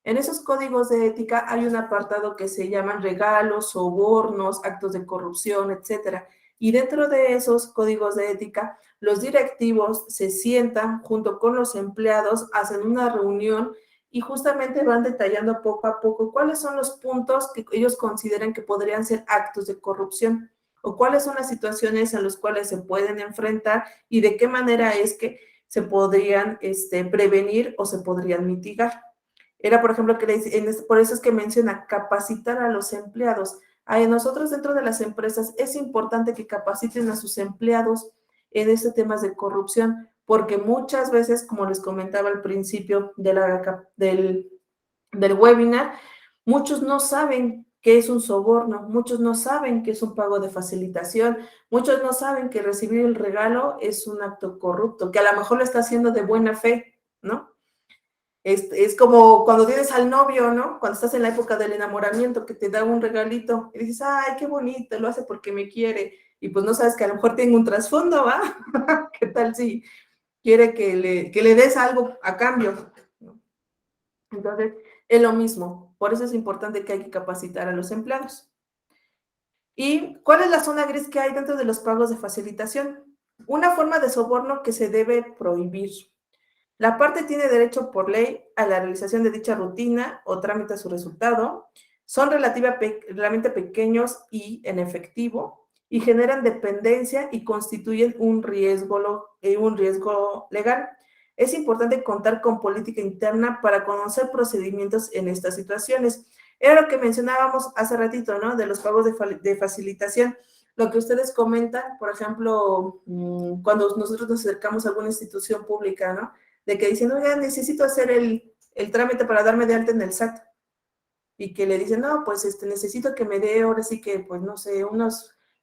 [SPEAKER 2] En esos códigos de ética hay un apartado que se llaman regalos, sobornos, actos de corrupción, etcétera. Y dentro de esos códigos de ética, los directivos se sientan junto con los empleados, hacen una reunión y justamente van detallando poco a poco cuáles son los puntos que ellos consideran que podrían ser actos de corrupción o cuáles son las situaciones en las cuales se pueden enfrentar y de qué manera es que se podrían prevenir o se podrían mitigar. Era, por ejemplo, por eso es que menciona capacitar a los empleados. A nosotros dentro de las empresas es importante que capaciten a sus empleados en estos temas de corrupción, porque muchas veces, como les comentaba al principio del webinar, muchos no saben qué es un soborno, muchos no saben qué es un pago de facilitación, muchos no saben que recibir el regalo es un acto corrupto, que a lo mejor lo está haciendo de buena fe, ¿no? Es como cuando tienes al novio, ¿no? Cuando estás en la época del enamoramiento, que te da un regalito y dices, ay, qué bonito, lo hace porque me quiere. Y pues no sabes que a lo mejor tiene un trasfondo, ¿va? ¿Qué tal si quiere que le des algo a cambio? Entonces, es lo mismo. Por eso es importante que hay que capacitar a los empleados. ¿Y cuál es la zona gris que hay dentro de los pagos de facilitación? Una forma de soborno que se debe prohibir. La parte tiene derecho por ley a la realización de dicha rutina o trámite a su resultado. Son relativamente pequeños y en efectivo y generan dependencia y constituyen un riesgo legal. Es importante contar con política interna para conocer procedimientos en estas situaciones. Era lo que mencionábamos hace ratito, ¿no? De los pagos de facilitación. Lo que ustedes comentan, por ejemplo, cuando nosotros nos acercamos a alguna institución pública, ¿no? De que dicen, oiga, necesito hacer el trámite para darme de alta en el SAT. Y que le dicen, no, pues necesito que me dé, ahora sí que, pues no sé,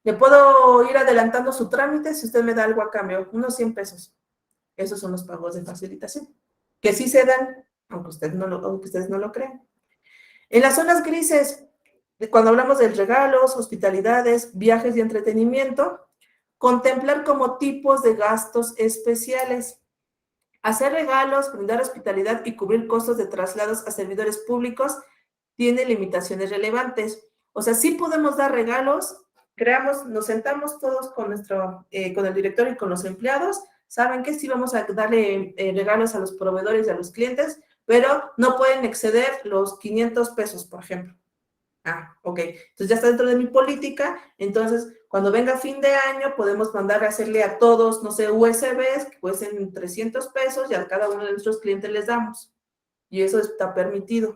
[SPEAKER 2] le puedo ir adelantando su trámite si usted me da algo a cambio, unos 100 pesos. Esos son los pagos de facilitación, que sí se dan, aunque ustedes no lo crean. En las zonas grises, cuando hablamos de regalos, hospitalidades, viajes y entretenimiento, contemplar como tipos de gastos especiales. Hacer regalos, brindar hospitalidad y cubrir costos de traslados a servidores públicos tiene limitaciones relevantes. O sea, sí podemos dar regalos, nos sentamos todos con el director y con los empleados, saben que sí vamos a darle regalos a los proveedores y a los clientes, pero no pueden exceder los 500 pesos, por ejemplo. Ah, ok. Entonces ya está dentro de mi política. Entonces, cuando venga fin de año, podemos mandar a hacerle a todos, no sé, USBs que cuesten 300 pesos y a cada uno de nuestros clientes les damos. Y eso está permitido.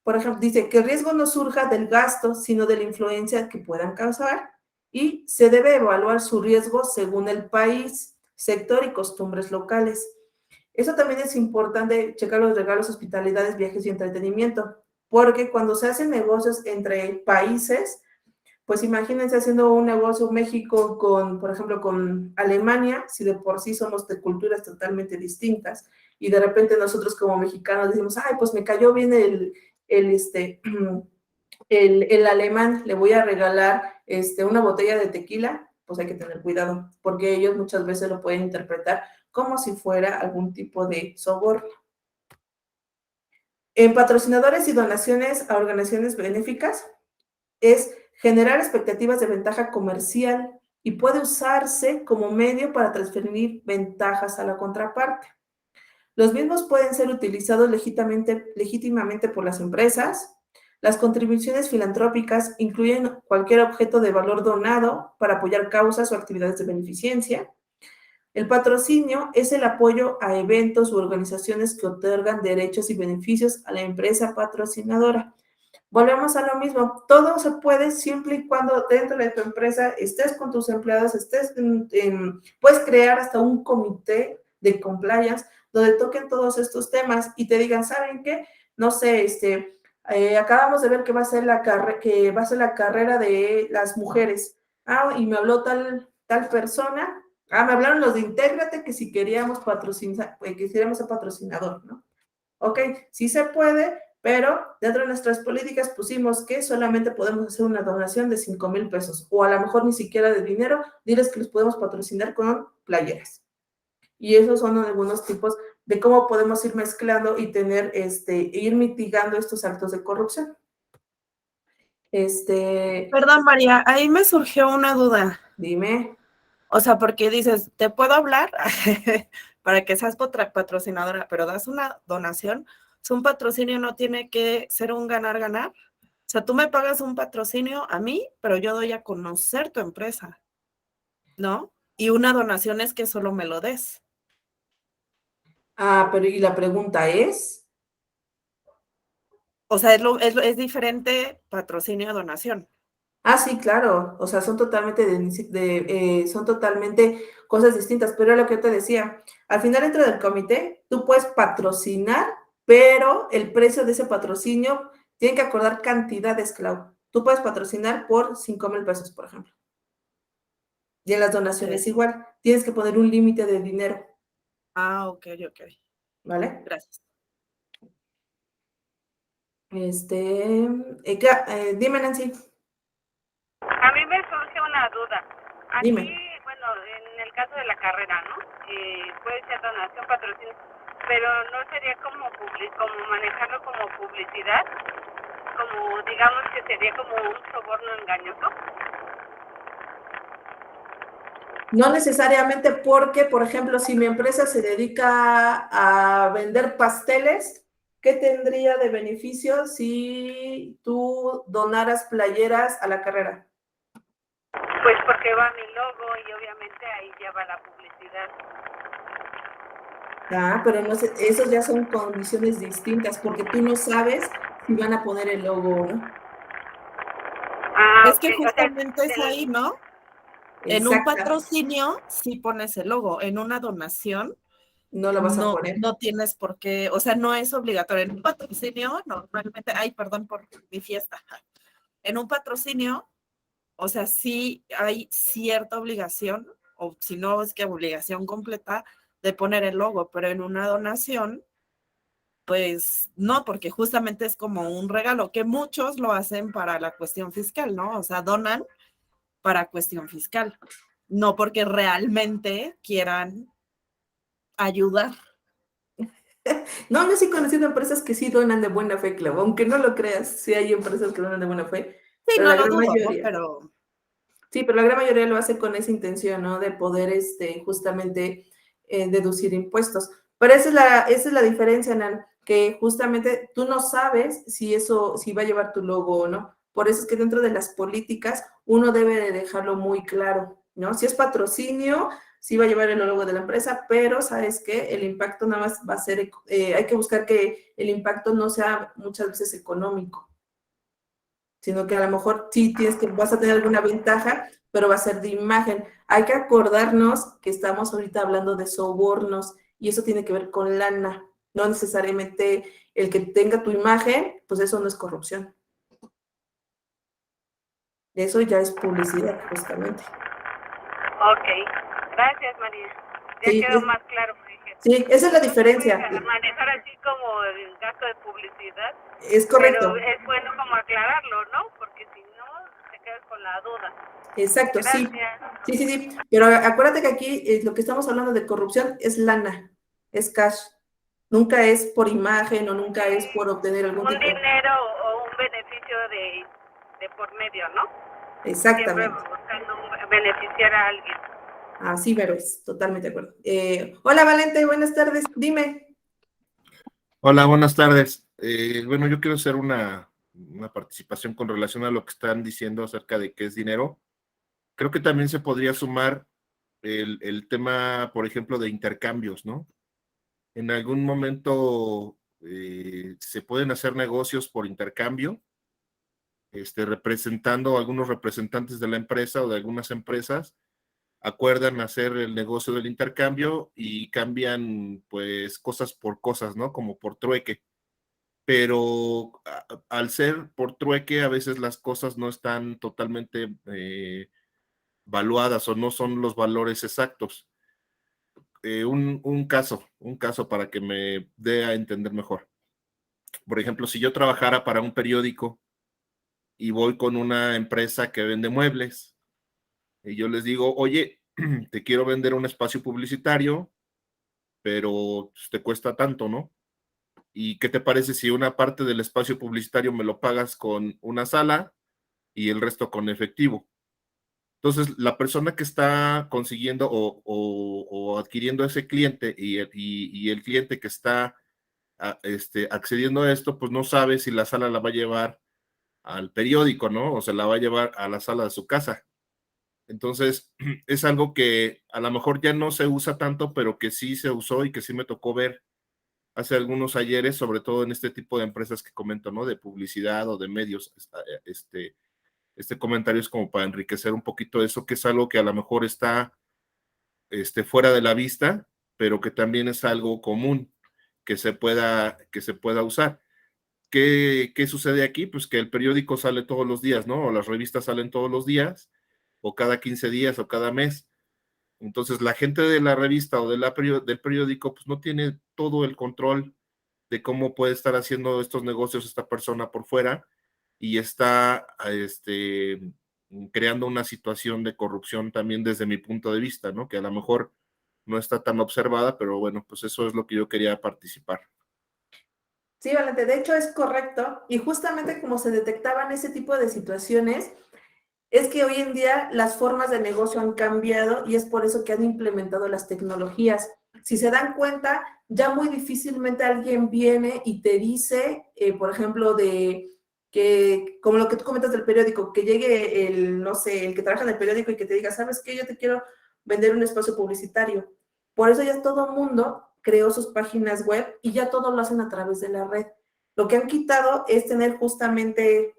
[SPEAKER 2] Por ejemplo, dice que el riesgo no surja del gasto, sino de la influencia que puedan causar y se debe evaluar su riesgo según el país, sector y costumbres locales. Eso también es importante, checar los regalos, hospitalidades, viajes y entretenimiento. Porque cuando se hacen negocios entre países, pues imagínense haciendo un negocio México con, por ejemplo, con Alemania, si de por sí somos de culturas totalmente distintas, y de repente nosotros como mexicanos decimos, ay, pues me cayó bien el alemán, le voy a regalar una botella de tequila, pues hay que tener cuidado, porque ellos muchas veces lo pueden interpretar como si fuera algún tipo de soborno. En patrocinadores y donaciones a organizaciones benéficas es generar expectativas de ventaja comercial y puede usarse como medio para transferir ventajas a la contraparte. Los mismos pueden ser utilizados legítimamente por las empresas. Las contribuciones filantrópicas incluyen cualquier objeto de valor donado para apoyar causas o actividades de beneficencia. El patrocinio es el apoyo a eventos u organizaciones que otorgan derechos y beneficios a la empresa patrocinadora. Volvemos a lo mismo, todo se puede siempre y cuando dentro de tu empresa estés con tus empleados, puedes crear hasta un comité de compliance donde toquen todos estos temas y te digan, ¿saben qué? No sé, acabamos de ver que va a ser la carrera de las mujeres. Y me habló tal persona. Me hablaron los de Intégrate que si queríamos patrocinar, que quisiéramos ser patrocinador, ¿no? Ok, sí se puede, pero dentro de nuestras políticas pusimos que solamente podemos hacer una donación de 5,000 pesos, o a lo mejor ni siquiera de dinero, diles que los podemos patrocinar con playeras. Y esos son algunos tipos de cómo podemos ir mezclando y tener, ir mitigando estos actos de corrupción.
[SPEAKER 1] Perdón, María, ahí me surgió una duda.
[SPEAKER 2] Dime.
[SPEAKER 1] O sea, porque dices, te puedo hablar para que seas patrocinadora, pero das una donación. O sea, un patrocinio no tiene que ser un ganar-ganar. O sea, tú me pagas un patrocinio a mí, pero yo doy a conocer tu empresa, ¿no? Y una donación es que solo me lo des.
[SPEAKER 2] Ah, pero y la pregunta es,
[SPEAKER 1] O sea, es diferente patrocinio a donación.
[SPEAKER 2] sí, claro, o sea, son totalmente son totalmente cosas distintas, pero era lo que yo te decía, al final dentro del comité, tú puedes patrocinar, pero el precio de ese patrocinio tiene que acordar cantidades, Clau. Tú puedes patrocinar por 5,000 pesos, por ejemplo. Y en las donaciones igual, tienes que poner un límite de dinero.
[SPEAKER 1] Ah, ok.
[SPEAKER 2] ¿Vale?
[SPEAKER 1] Gracias.
[SPEAKER 2] Dime, Nancy.
[SPEAKER 4] A mí me surge una duda. Aquí,
[SPEAKER 2] Dime.
[SPEAKER 4] bueno, en el caso de la carrera, ¿no? Puede ser donación, patrocinio, pero no sería como como manejarlo como publicidad, como digamos que sería como un soborno engañoso.
[SPEAKER 2] No necesariamente porque, por ejemplo, si mi empresa se dedica a vender pasteles, ¿qué tendría de beneficio si tú donaras playeras a la carrera?
[SPEAKER 4] Pues porque va mi logo y obviamente ahí ya va la publicidad.
[SPEAKER 2] Pero no sé, esos ya son condiciones distintas porque tú no sabes si van a poner el logo o no.
[SPEAKER 1] Es que justamente es ahí, ¿no? En un
[SPEAKER 2] Exacto.
[SPEAKER 1] patrocinio sí pones el logo, en una donación
[SPEAKER 2] no lo vas a poner.
[SPEAKER 1] No tienes por qué, o sea, no es obligatorio. En un patrocinio, normalmente, perdón por mi fiesta. En un patrocinio, o sea, sí hay cierta obligación, o si no es que obligación completa, de poner el logo, pero en una donación, pues no, porque justamente es como un regalo, que muchos lo hacen para la cuestión fiscal, ¿no? O sea, donan para cuestión fiscal, no porque realmente quieran ayudar.
[SPEAKER 2] No, yo sí he conocido empresas que sí donan de buena fe, Clau, aunque no lo creas, sí hay empresas que donan de buena fe.
[SPEAKER 1] Sí,
[SPEAKER 2] pero
[SPEAKER 1] no
[SPEAKER 2] la
[SPEAKER 1] lo
[SPEAKER 2] gran
[SPEAKER 1] dudo, ¿no?
[SPEAKER 2] mayoría.
[SPEAKER 1] Pero
[SPEAKER 2] Sí, pero la gran mayoría lo hace con esa intención, ¿no? De poder, justamente deducir impuestos. Pero esa es la diferencia, Nan, que justamente tú no sabes si va a llevar tu logo o no. Por eso es que dentro de las políticas uno debe de dejarlo muy claro, ¿no? Si es patrocinio, sí va a llevar el logo de la empresa, pero ¿sabes qué? El impacto nada más va a ser, hay que buscar que el impacto no sea muchas veces económico, sino que a lo mejor sí vas a tener alguna ventaja, pero va a ser de imagen. Hay que acordarnos que estamos ahorita hablando de sobornos y eso tiene que ver con lana, no necesariamente el que tenga tu imagen, pues eso no es corrupción. Eso ya es publicidad, justamente.
[SPEAKER 4] Ok, gracias, María. Ya
[SPEAKER 2] Sí,
[SPEAKER 4] quedó más claro.
[SPEAKER 2] Sí, esa es la diferencia.
[SPEAKER 4] Manejar así como el gasto de publicidad.
[SPEAKER 2] Es correcto.
[SPEAKER 4] Pero es bueno como aclararlo, ¿no? Porque si no, te quedas con la duda.
[SPEAKER 2] Exacto,
[SPEAKER 4] Gracias.
[SPEAKER 2] sí. Pero acuérdate que aquí lo que estamos hablando de corrupción es lana, es cash. Nunca es por imagen o nunca es por obtener algún tipo.
[SPEAKER 4] Un dinero o un beneficio de por medio, ¿no?
[SPEAKER 2] Exactamente.
[SPEAKER 4] Siempre buscando beneficiar a alguien.
[SPEAKER 2] Así, pero es totalmente de acuerdo. Hola, Valente, buenas tardes. Dime.
[SPEAKER 8] Hola, buenas tardes. Bueno, yo quiero hacer una participación con relación a lo que están diciendo acerca de qué es dinero. Creo que también se podría sumar el tema, por ejemplo, de intercambios, ¿no? En algún momento se pueden hacer negocios por intercambio, representando algunos representantes de la empresa o de algunas empresas, acuerdan hacer el negocio del intercambio y cambian, pues, cosas por cosas, ¿no? Como por trueque. Pero al ser por trueque, a veces las cosas no están totalmente valuadas o no son los valores exactos. Un caso para que me dé a entender mejor. por ejemplo, si yo trabajara para un periódico y voy con una empresa que vende muebles y yo les digo, oye, te quiero vender un espacio publicitario, pero pues, te cuesta tanto, ¿no? ¿Y qué te parece si una parte del espacio publicitario me lo pagas con una sala y el resto con efectivo? Entonces, la persona que está consiguiendo o adquiriendo ese cliente y el cliente que está accediendo a esto, pues no sabe si la sala la va a llevar al periódico, ¿no? O se la va a llevar a la sala de su casa. Entonces, es algo que a lo mejor ya no se usa tanto, pero que sí se usó y que sí me tocó ver hace algunos ayeres, sobre todo en este tipo de empresas que comento, ¿no? De publicidad o de medios. Este comentario es como para enriquecer un poquito eso, que es algo que a lo mejor está fuera de la vista, pero que también es algo común que se pueda usar. ¿Qué sucede aquí? Pues que el periódico sale todos los días, ¿no? O las revistas salen todos los días, o cada 15 días, o cada mes. Entonces, la gente de la revista o del periódico, pues no tiene todo el control de cómo puede estar haciendo estos negocios esta persona por fuera y está creando una situación de corrupción también desde mi punto de vista, ¿no? Que a lo mejor no está tan observada, pero bueno, pues eso es lo que yo quería participar.
[SPEAKER 2] Sí, Valente, de hecho es correcto, y justamente como se detectaban ese tipo de situaciones, es que hoy en día las formas de negocio han cambiado y es por eso que han implementado las tecnologías. Si se dan cuenta, ya muy difícilmente alguien viene y te dice, por ejemplo, de que, como lo que tú comentas del periódico, que llegue no sé, el que trabaja en el periódico y que te diga, ¿sabes qué? Yo te quiero vender un espacio publicitario. Por eso ya todo el mundo creó sus páginas web y ya todo lo hacen a través de la red. Lo que han quitado es tener justamente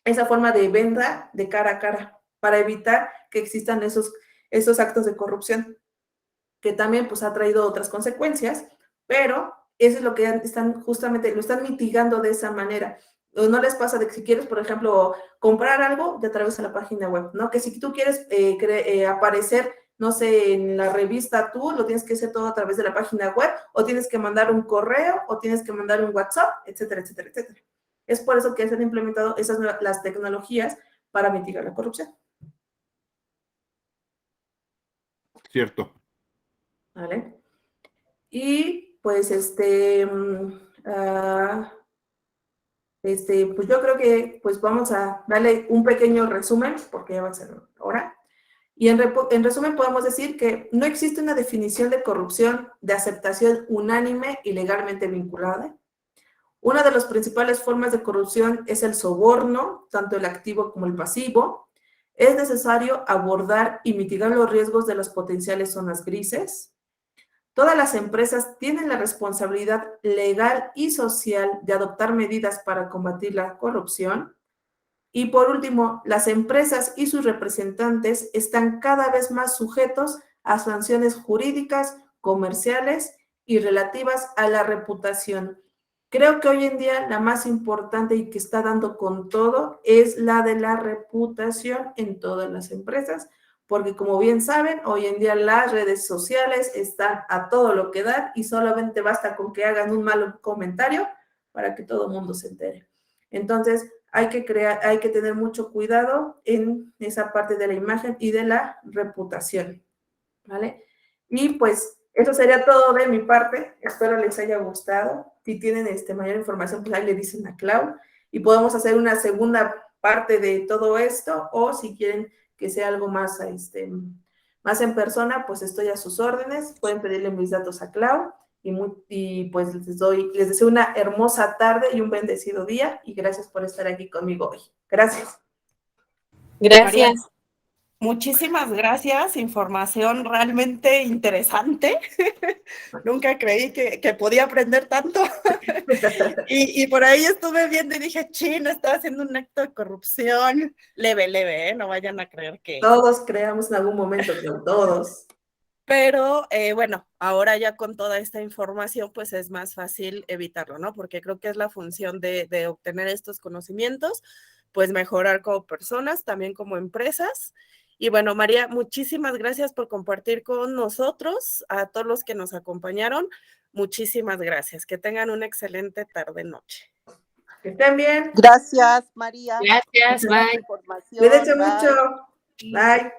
[SPEAKER 2] esa forma de venta de cara a cara para evitar que existan esos actos de corrupción, que también pues ha traído otras consecuencias, pero eso es lo que están justamente, lo están mitigando de esa manera. No les pasa de que si quieres, por ejemplo, comprar algo, ya a través de la página web, ¿no? Que si tú quieres aparecer, no sé, en la revista tú, lo tienes que hacer todo a través de la página web, o tienes que mandar un correo, o tienes que mandar un WhatsApp, etcétera, etcétera, etcétera. Es por eso que se han implementado las tecnologías para mitigar la corrupción.
[SPEAKER 8] Cierto.
[SPEAKER 2] ¿Vale? Y pues pues yo creo que pues vamos a darle un pequeño resumen, porque ya va a ser hora. Y en resumen podemos decir que no existe una definición de corrupción de aceptación unánime y legalmente vinculada. Una de las principales formas de corrupción es el soborno, tanto el activo como el pasivo. Es necesario abordar y mitigar los riesgos de las potenciales zonas grises. Todas las empresas tienen la responsabilidad legal y social de adoptar medidas para combatir la corrupción. Y por último, las empresas y sus representantes están cada vez más sujetos a sanciones jurídicas, comerciales y relativas a la reputación. Creo que hoy en día la más importante y que está dando con todo es la de la reputación en todas las empresas, porque como bien saben, hoy en día las redes sociales están a todo lo que dan y solamente basta con que hagan un mal comentario para que todo el mundo se entere. Entonces, hay que tener mucho cuidado en esa parte de la imagen y de la reputación, ¿vale? Y pues eso sería todo de mi parte. Espero les haya gustado. Si tienen mayor información, pues ahí le dicen a Clau y podemos hacer una segunda parte de todo esto, o si quieren que sea algo más, más en persona, pues estoy a sus órdenes. Pueden pedirle mis datos a Clau y pues les deseo una hermosa tarde y un bendecido día y gracias por estar aquí conmigo hoy. Gracias.
[SPEAKER 6] Gracias.
[SPEAKER 1] Muchísimas gracias, información realmente interesante. Nunca creí que podía aprender tanto. y por ahí estuve viendo y dije, chin, estaba haciendo un acto de corrupción. Leve, ¿eh? No vayan a creer que...
[SPEAKER 2] Todos creamos en algún momento, pero todos.
[SPEAKER 1] Pero bueno, ahora ya con toda esta información, pues es más fácil evitarlo, ¿no? Porque creo que es la función de obtener estos conocimientos, pues mejorar como personas, también como empresas. Y bueno, María, muchísimas gracias por compartir con nosotros, a todos los que nos acompañaron, muchísimas gracias. Que tengan una excelente tarde-noche.
[SPEAKER 2] Que estén bien.
[SPEAKER 3] Gracias, María.
[SPEAKER 6] Gracias,
[SPEAKER 3] por la
[SPEAKER 6] bye.
[SPEAKER 3] información.
[SPEAKER 2] Cuídense
[SPEAKER 3] Bye.
[SPEAKER 2] mucho. Bye.